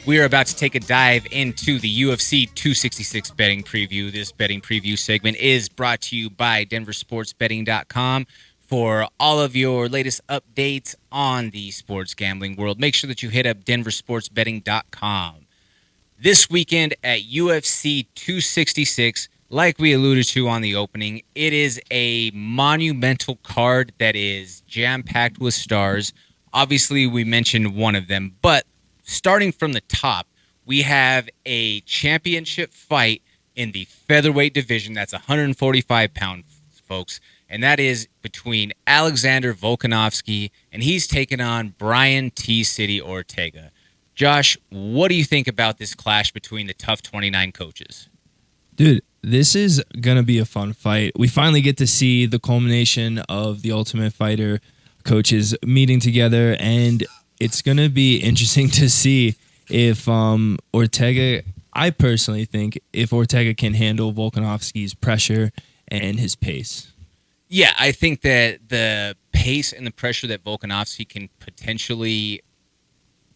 We are about to take a dive into the UFC 266 betting preview. This betting preview segment is brought to you by DenverSportsBetting.com. For all of your latest updates on the sports gambling world, make sure that you hit up DenverSportsBetting.com. This weekend at UFC 266, like we alluded to on the opening, it is a monumental card that is jam-packed with stars. Obviously, we mentioned one of them, but starting from the top, we have a championship fight in the featherweight division. That's 145 pounds, folks. And that is between Alexander Volkanovski, and he's taking on Brian T. City Ortega. Josh, what do you think about this clash between the Tough 29 coaches? Dude, this is going to be a fun fight. We finally get to see the culmination of the Ultimate Fighter coaches meeting together, and it's going to be interesting to see if Ortega, I personally think, if Ortega can handle Volkanovski's pressure and his pace. Yeah, I think that the pace and the pressure that Volkanovski can potentially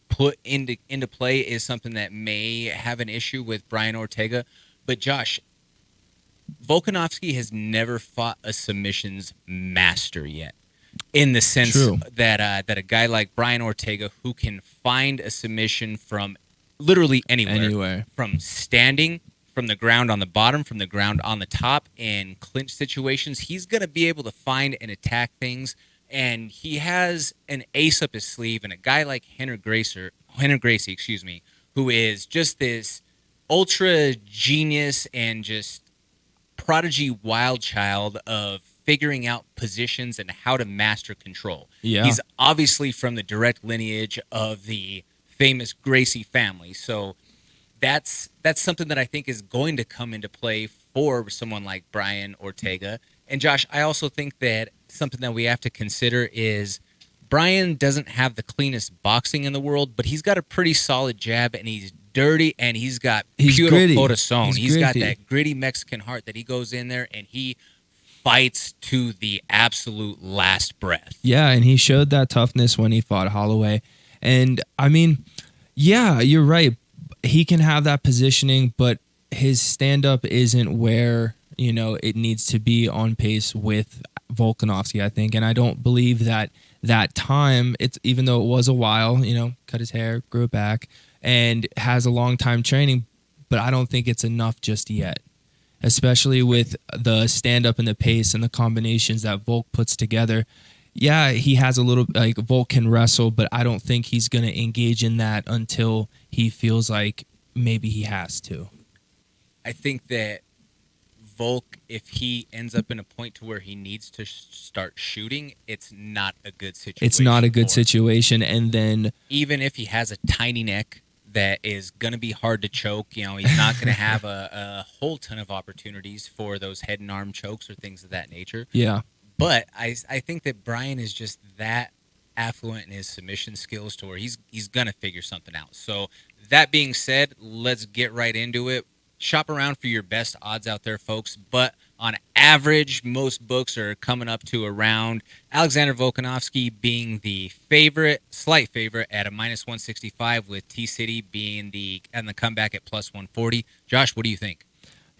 put into play is something that may have an issue with Brian Ortega. But Josh, Volkanovski has never fought a submissions master yet. In the sense that a guy like Brian Ortega, who can find a submission from literally anywhere, from standing, from the ground on the bottom, from the ground on the top, in clinch situations, he's going to be able to find and attack things. And he has an ace up his sleeve, and a guy like Henry Gracie, who is just this ultra genius and just prodigy wild child of figuring out positions and how to master control. Yeah. He's obviously from the direct lineage of the famous Gracie family. So that's something that I think is going to come into play for someone like Brian Ortega. And Josh, I also think that something that we have to consider is Brian doesn't have the cleanest boxing in the world, but he's got a pretty solid jab, and he's dirty, and he's got pure corazon. He's got that gritty Mexican heart that he goes in there and he fights to the absolute last breath. Yeah, and he showed that toughness when he fought Holloway. And, I mean, yeah, you're right. He can have that positioning, but his stand-up isn't where, it needs to be on pace with Volkanovski, I think. And I don't believe that time, even though it was a while, cut his hair, grew it back, and has a long time training, but I don't think it's enough just yet. Especially with the stand-up and the pace and the combinations that Volk puts together. Yeah, he has a little, Volk can wrestle, but I don't think he's going to engage in that until he feels like maybe he has to. I think that Volk, if he ends up in a point to where he needs to start shooting, it's not a good situation. It's not a good situation, and then even if he has a tiny neck that is going to be hard to choke, he's not going to have a whole ton of opportunities for those head and arm chokes or things of that nature. Yeah. But I think that Brian is just that affluent in his submission skills to where he's going to figure something out. So that being said, let's get right into it. Shop around for your best odds out there, folks. But on average, most books are coming up to around Alexander Volkanovski being the slight favorite at a -165, with T-City being the comeback at +140. Josh, what do you think?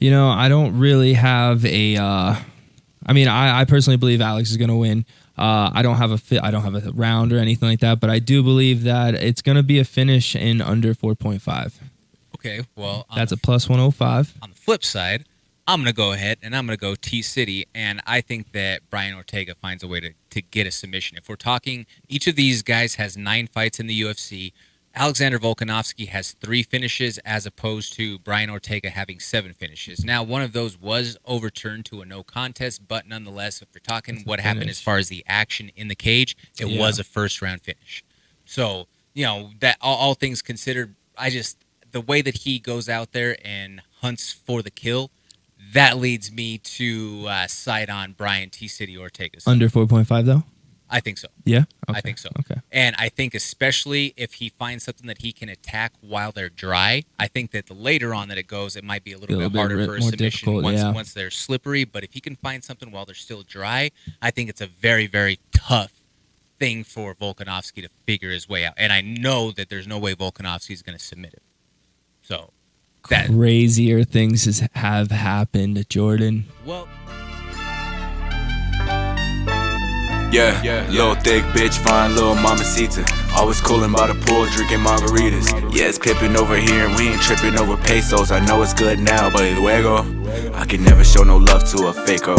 I don't really have I personally believe Alex is going to win. I don't have a round or anything like that, but I do believe that it's going to be a finish in under 4.5. Okay, well, that's a +105. On the flip side, I'm going to go ahead and I'm going to go T-City, and I think that Brian Ortega finds a way to get a submission. If we're talking, each of these guys has 9 fights in the UFC. Alexander Volkanovski has 3 finishes as opposed to Brian Ortega having 7 finishes. Now, one of those was overturned to a no contest, but nonetheless, if we're talking what happened as far as the action in the cage, it was a first-round finish. So, that all things considered, the way that he goes out there and hunts for the kill, that leads me to side on Brian T-City Ortega. Under 4.5, though? I think so. Yeah? Okay. I think so. Okay. And I think especially if he finds something that he can attack while they're dry, I think that the later on that it goes, it might be a little bit harder for a submission once they're slippery. But if he can find something while they're still dry, I think it's a very, very tough thing for Volkanovski to figure his way out. And I know that there's no way Volkanovski is going to submit him. So that crazier things have happened, Jordan. well. Yeah, little thick bitch, fine little mamacita. Always coolin' by the pool, drinking margaritas. Yeah, it's pippin' over here and we ain't trippin' over pesos. I know it's good now, but luego I can never show no love to a faker.